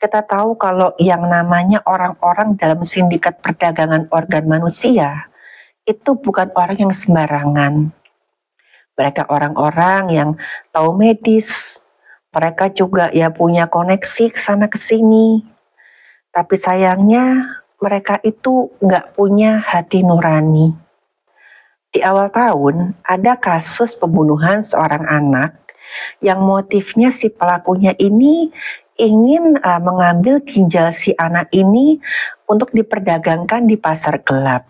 kita tahu kalau yang namanya orang-orang dalam sindikat perdagangan organ manusia itu bukan orang yang sembarangan. Mereka orang-orang yang tahu medis, mereka juga ya punya koneksi ke sana ke sini. Tapi sayangnya mereka itu nggak punya hati nurani. Di awal tahun ada kasus pembunuhan seorang anak yang motifnya si pelakunya ini ingin mengambil ginjal si anak ini untuk diperdagangkan di pasar gelap.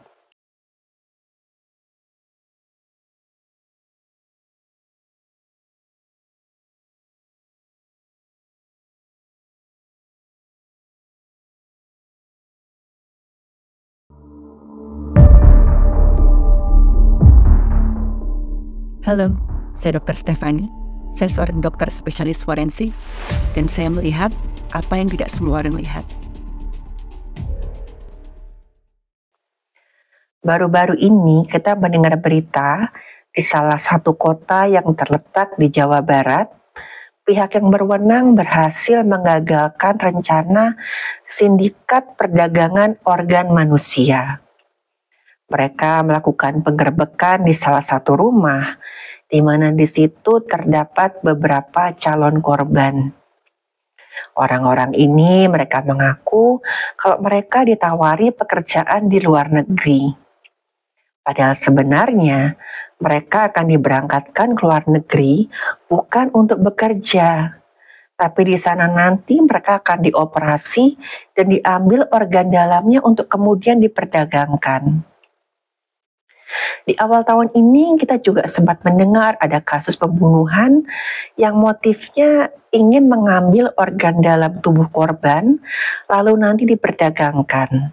Halo, saya Dr. Stefani. Saya seorang dokter spesialis forensik dan saya melihat apa yang tidak semua orang lihat. Baru-baru ini kita mendengar berita di salah satu kota yang terletak di Jawa Barat, pihak yang berwenang berhasil menggagalkan rencana sindikat perdagangan organ manusia. Mereka melakukan penggerbekan di salah satu rumah, di mana di situ terdapat beberapa calon korban. Orang-orang ini mereka mengaku kalau mereka ditawari pekerjaan di luar negeri. Padahal sebenarnya mereka akan diberangkatkan ke luar negeri bukan untuk bekerja, tapi di sana nanti mereka akan dioperasi dan diambil organ dalamnya untuk kemudian diperdagangkan. Di awal tahun ini kita juga sempat mendengar ada kasus pembunuhan yang motifnya ingin mengambil organ dalam tubuh korban lalu nanti diperdagangkan.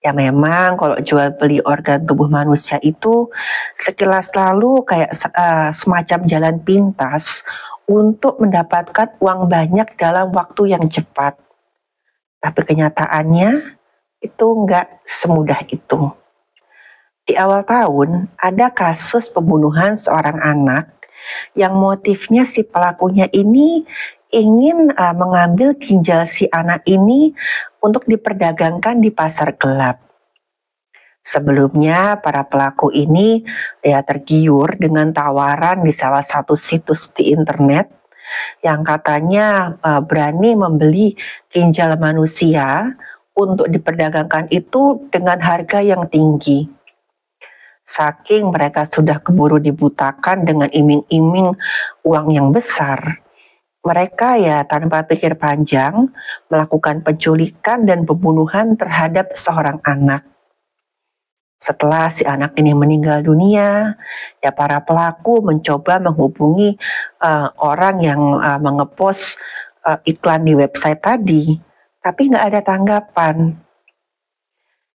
Ya memang kalau jual beli organ tubuh manusia itu sekilas lalu kayak semacam jalan pintas untuk mendapatkan uang banyak dalam waktu yang cepat. Tapi kenyataannya itu nggak semudah itu. Di awal tahun, ada kasus pembunuhan seorang anak yang motifnya si pelakunya ini ingin mengambil ginjal si anak ini untuk diperdagangkan di pasar gelap. Sebelumnya, para pelaku ini ya tergiur dengan tawaran di salah satu situs di internet yang katanya berani membeli ginjal manusia untuk diperdagangkan itu dengan harga yang tinggi. Saking mereka sudah keburu dibutakan dengan iming-iming uang yang besar, mereka ya tanpa pikir panjang melakukan penculikan dan pembunuhan terhadap seorang anak. Setelah si anak ini meninggal dunia, ya para pelaku mencoba menghubungi orang yang mengepost iklan di website tadi, tapi nggak ada tanggapan.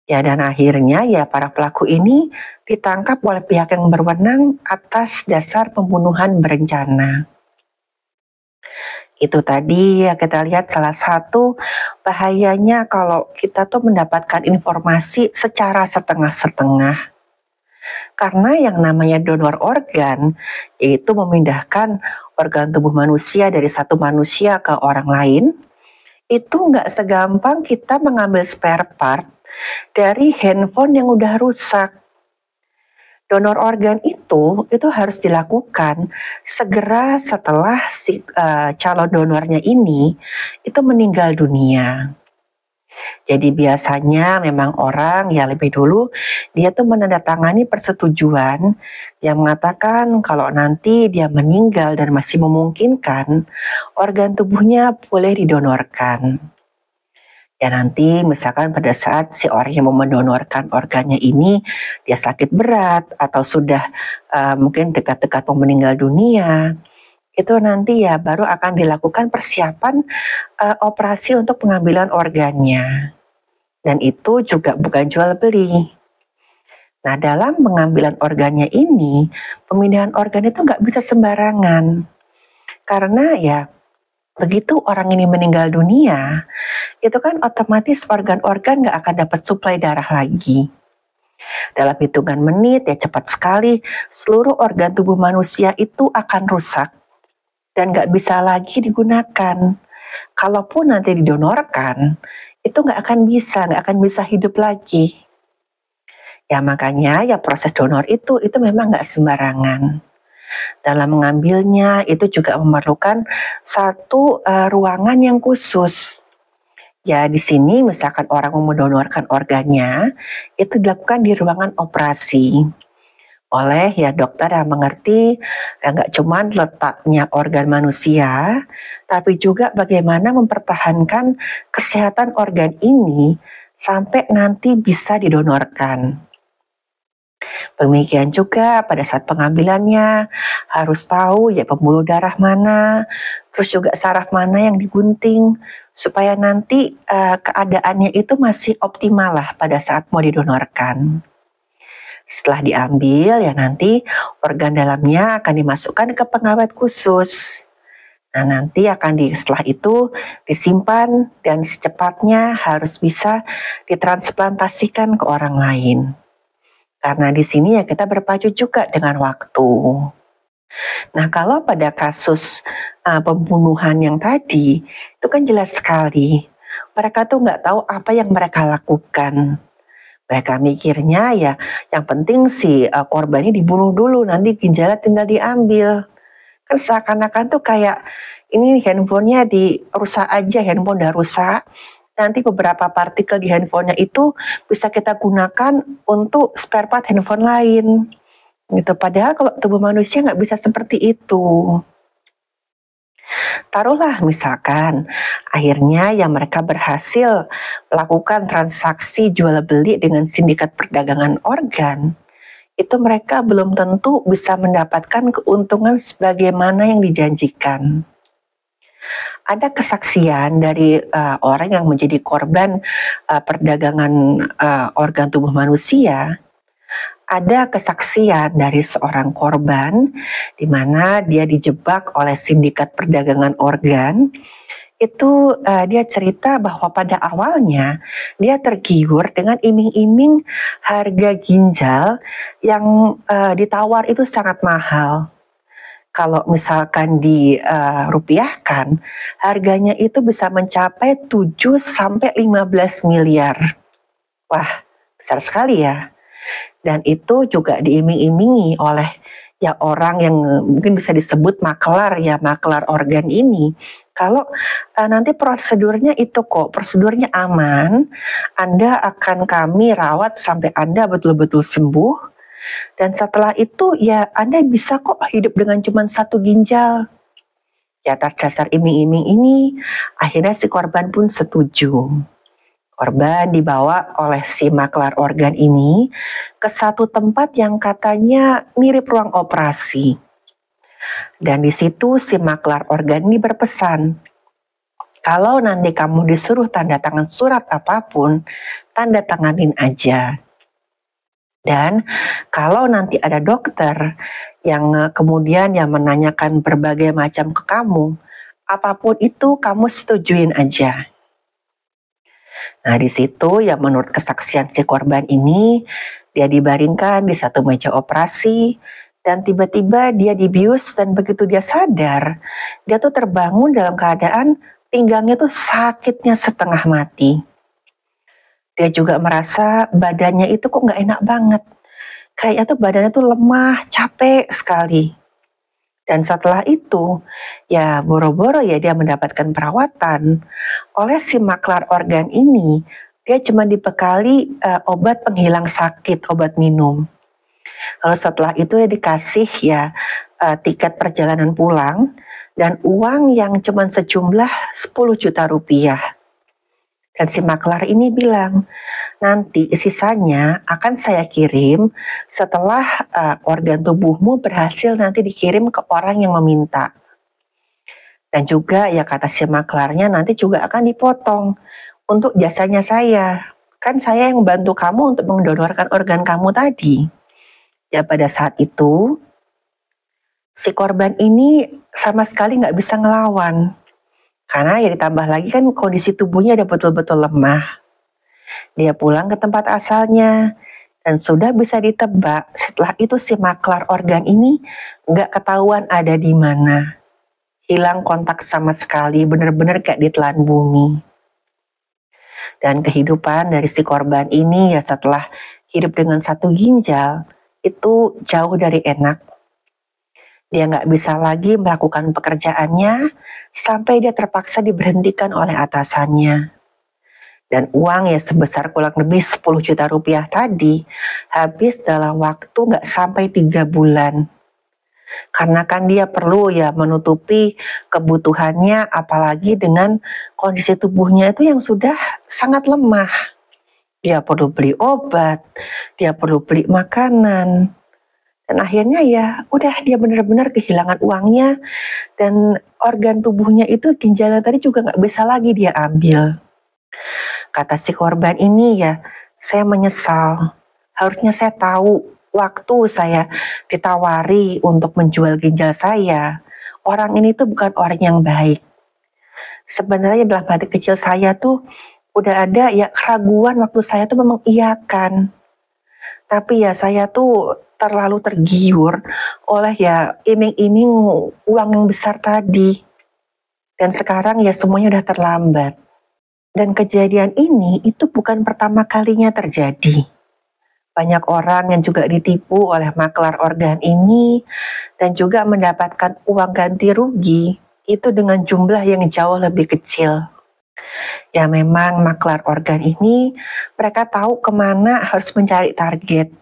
Ya dan akhirnya ya para pelaku ini ditangkap oleh pihak yang berwenang atas dasar pembunuhan berencana. Itu tadi ya kita lihat salah satu bahayanya kalau kita tuh mendapatkan informasi secara setengah-setengah. Karena yang namanya donor organ yaitu memindahkan organ tubuh manusia dari satu manusia ke orang lain, itu nggak segampang kita mengambil spare part dari handphone yang udah rusak. Donor organ itu harus dilakukan segera setelah si calon donornya ini itu meninggal dunia. Jadi biasanya memang orang ya lebih dulu dia tuh menandatangani persetujuan yang mengatakan kalau nanti dia meninggal dan masih memungkinkan organ tubuhnya boleh didonorkan. Ya nanti misalkan pada saat si orang yang mau mendonorkan organnya ini dia sakit berat atau sudah mungkin dekat-dekat mau meninggal dunia, itu nanti ya baru akan dilakukan persiapan operasi untuk pengambilan organnya. Dan itu juga bukan jual beli. Nah dalam pengambilan organnya ini, pemindahan organ itu nggak bisa sembarangan. Karena ya begitu orang ini meninggal dunia, itu kan otomatis organ-organ nggak akan dapat suplai darah lagi. Dalam hitungan menit ya cepat sekali seluruh organ tubuh manusia itu akan rusak dan nggak bisa lagi digunakan. Kalaupun nanti didonorkan, itu nggak akan bisa hidup lagi. Ya makanya ya proses donor itu memang nggak sembarangan. Dalam mengambilnya itu juga memerlukan satu ruangan yang khusus. Ya di sini misalkan orang mau mendonorkan organnya, itu dilakukan di ruangan operasi oleh ya dokter yang mengerti nggak cuman letaknya organ manusia, tapi juga bagaimana mempertahankan kesehatan organ ini sampai nanti bisa didonorkan. Demikian juga pada saat pengambilannya harus tahu ya pembuluh darah mana, terus juga saraf mana yang digunting supaya nanti keadaannya itu masih optimal lah pada saat mau didonorkan. Setelah diambil ya nanti organ dalamnya akan dimasukkan ke pengawet khusus. Nah nanti setelah itu disimpan dan secepatnya harus bisa ditransplantasikan ke orang lain. Karena di sini ya kita berpacu juga dengan waktu. Nah kalau pada kasus pembunuhan yang tadi itu kan jelas sekali mereka tuh nggak tahu apa yang mereka lakukan. Mereka mikirnya ya yang penting si korban ini dibunuh dulu, nanti ginjalnya tinggal diambil. Kan seakan-akan tuh kayak ini handphonenya dirusak aja, handphone udah rusak. Nanti beberapa partikel di handphonenya itu bisa kita gunakan untuk spare part handphone lain. Gitu. Padahal kalau tubuh manusia nggak bisa seperti itu. Taruhlah misalkan akhirnya yang mereka berhasil melakukan transaksi jual beli dengan sindikat perdagangan organ, itu mereka belum tentu bisa mendapatkan keuntungan sebagaimana yang dijanjikan. Ada kesaksian dari orang yang menjadi korban perdagangan organ tubuh manusia. Ada kesaksian dari seorang korban di mana dia dijebak oleh sindikat perdagangan organ. Itu dia cerita bahwa pada awalnya dia tergiur dengan iming-iming harga ginjal yang ditawar itu sangat mahal. Kalau misalkan dirupiahkan, harganya itu bisa mencapai 7 sampai 15 miliar. Wah, besar sekali ya. Dan itu juga diiming-imingi oleh ya orang yang mungkin bisa disebut maklar organ ini. Kalau nanti prosedurnya itu kok, prosedurnya aman, Anda akan kami rawat sampai Anda betul-betul sembuh. Dan setelah itu ya Anda bisa kok hidup dengan cuma 1 ginjal. Ya atas dasar iming-iming ini, akhirnya si korban pun setuju. Korban dibawa oleh si maklar organ ini ke satu tempat yang katanya mirip ruang operasi. Dan di situ si maklar organ ini berpesan, kalau nanti kamu disuruh tanda tangan surat apapun, tanda tanganin aja. Dan kalau nanti ada dokter yang kemudian yang menanyakan berbagai macam ke kamu, apapun itu kamu setujuin aja. Nah di situ ya menurut kesaksian si korban ini, dia dibaringkan di satu meja operasi dan tiba-tiba dia dibius dan begitu dia sadar, dia tuh terbangun dalam keadaan pinggangnya tuh sakitnya setengah mati. Dia juga merasa badannya itu kok nggak enak banget. Kayaknya tuh badannya tuh lemah, capek sekali. Dan setelah itu, ya boro-boro ya dia mendapatkan perawatan. Oleh si maklar organ ini, dia cuma dibekali obat penghilang sakit, obat minum. Lalu setelah itu ya dikasih tiket perjalanan pulang dan uang yang cuma sejumlah 10 juta rupiah. Dan si maklar ini bilang, nanti sisanya akan saya kirim setelah organ tubuhmu berhasil nanti dikirim ke orang yang meminta. Dan juga ya kata si maklarnya nanti juga akan dipotong untuk jasanya saya. Kan saya yang bantu kamu untuk mendonorkan organ kamu tadi. Ya pada saat itu, si korban ini sama sekali nggak bisa ngelawan. Karena ya ditambah lagi kan kondisi tubuhnya udah betul-betul lemah. Dia pulang ke tempat asalnya dan sudah bisa ditebak setelah itu si maklar organ ini nggak ketahuan ada di mana. hilang kontak sama sekali, benar-benar kayak ditelan bumi. Dan kehidupan dari si korban ini ya setelah hidup dengan satu ginjal, itu jauh dari enak. Dia nggak bisa lagi melakukan pekerjaannya sampai dia terpaksa diberhentikan oleh atasannya. Dan uang ya sebesar kurang lebih 10 juta rupiah tadi habis dalam waktu nggak sampai 3 bulan. Karena kan dia perlu ya menutupi kebutuhannya, apalagi dengan kondisi tubuhnya itu yang sudah sangat lemah. Dia perlu beli obat, dia perlu beli makanan. Dan akhirnya ya udah dia benar-benar kehilangan uangnya, dan organ tubuhnya itu ginjalnya tadi juga nggak bisa lagi dia ambil. Kata si korban ini ya, saya menyesal. Harusnya saya tahu waktu saya ditawari untuk menjual ginjal saya, orang ini tuh bukan orang yang baik. Sebenarnya dalam hati kecil saya tuh udah ada ya keraguan waktu saya tuh memang iyakan. Tapi ya saya tuh terlalu tergiur oleh ya iming-iming uang yang besar tadi. Dan sekarang ya semuanya udah terlambat. Dan kejadian ini itu bukan pertama kalinya terjadi. Banyak orang yang juga ditipu oleh maklar organ ini dan juga mendapatkan uang ganti rugi itu dengan jumlah yang jauh lebih kecil. Ya memang maklar organ ini mereka tahu kemana harus mencari target.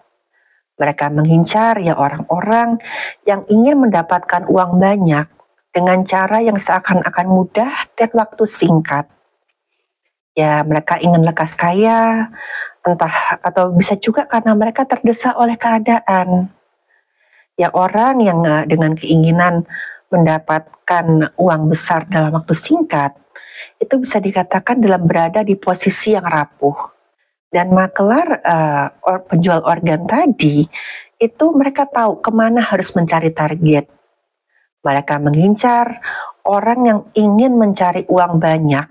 Mereka mengincar ya orang-orang yang ingin mendapatkan uang banyak dengan cara yang seakan-akan mudah dan waktu singkat. Ya mereka ingin lekas kaya, entah atau bisa juga karena mereka terdesak oleh keadaan. Ya orang yang dengan keinginan mendapatkan uang besar dalam waktu singkat, itu bisa dikatakan dalam berada di posisi yang rapuh. Dan maklar penjual organ tadi, itu mereka tahu kemana harus mencari target. Mereka mengincar orang yang ingin mencari uang banyak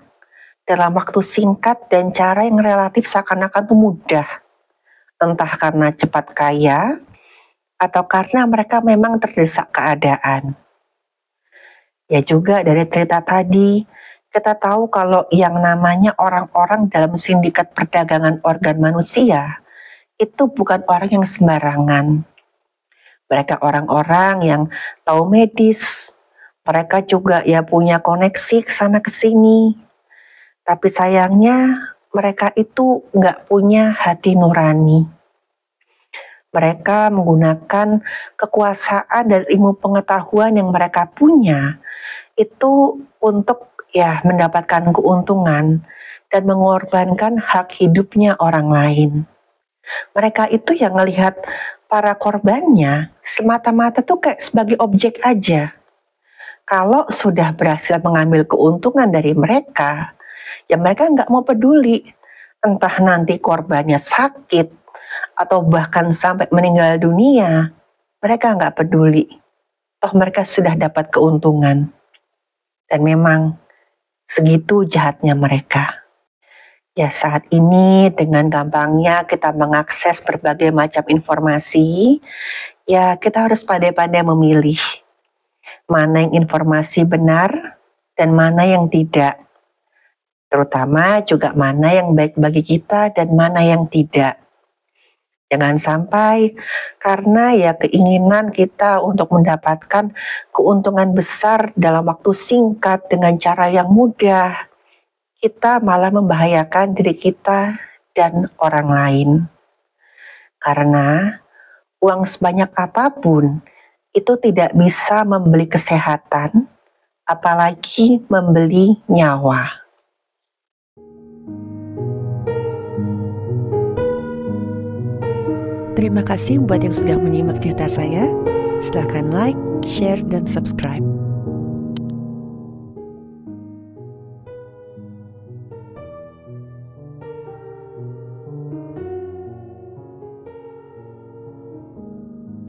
dalam waktu singkat dan cara yang relatif seakan-akan itu mudah. Entah karena cepat kaya, atau karena mereka memang terdesak keadaan. Ya juga dari cerita tadi, kita tahu kalau yang namanya orang-orang dalam sindikat perdagangan organ manusia, itu bukan orang yang sembarangan. Mereka orang-orang yang tahu medis, mereka juga ya punya koneksi ke sana ke sini. Tapi sayangnya mereka itu nggak punya hati nurani. Mereka menggunakan kekuasaan dan ilmu pengetahuan yang mereka punya itu untuk ya mendapatkan keuntungan dan mengorbankan hak hidupnya orang lain. Mereka itu yang melihat para korbannya semata-mata tuh kayak sebagai objek aja. Kalau sudah berhasil mengambil keuntungan dari mereka, ya mereka nggak mau peduli, entah nanti korbannya sakit, atau bahkan sampai meninggal dunia, mereka nggak peduli. Toh mereka sudah dapat keuntungan. Dan memang segitu jahatnya mereka. Ya saat ini dengan gampangnya kita mengakses berbagai macam informasi, ya kita harus pandai-pandai memilih. Mana yang informasi benar dan mana yang tidak. Terutama juga mana yang baik bagi kita dan mana yang tidak. Jangan sampai karena ya keinginan kita untuk mendapatkan keuntungan besar dalam waktu singkat dengan cara yang mudah, kita malah membahayakan diri kita dan orang lain. Karena uang sebanyak apapun itu tidak bisa membeli kesehatan, apalagi membeli nyawa. Terima kasih buat yang sudah menyimak cerita saya. Silahkan like, share, dan subscribe.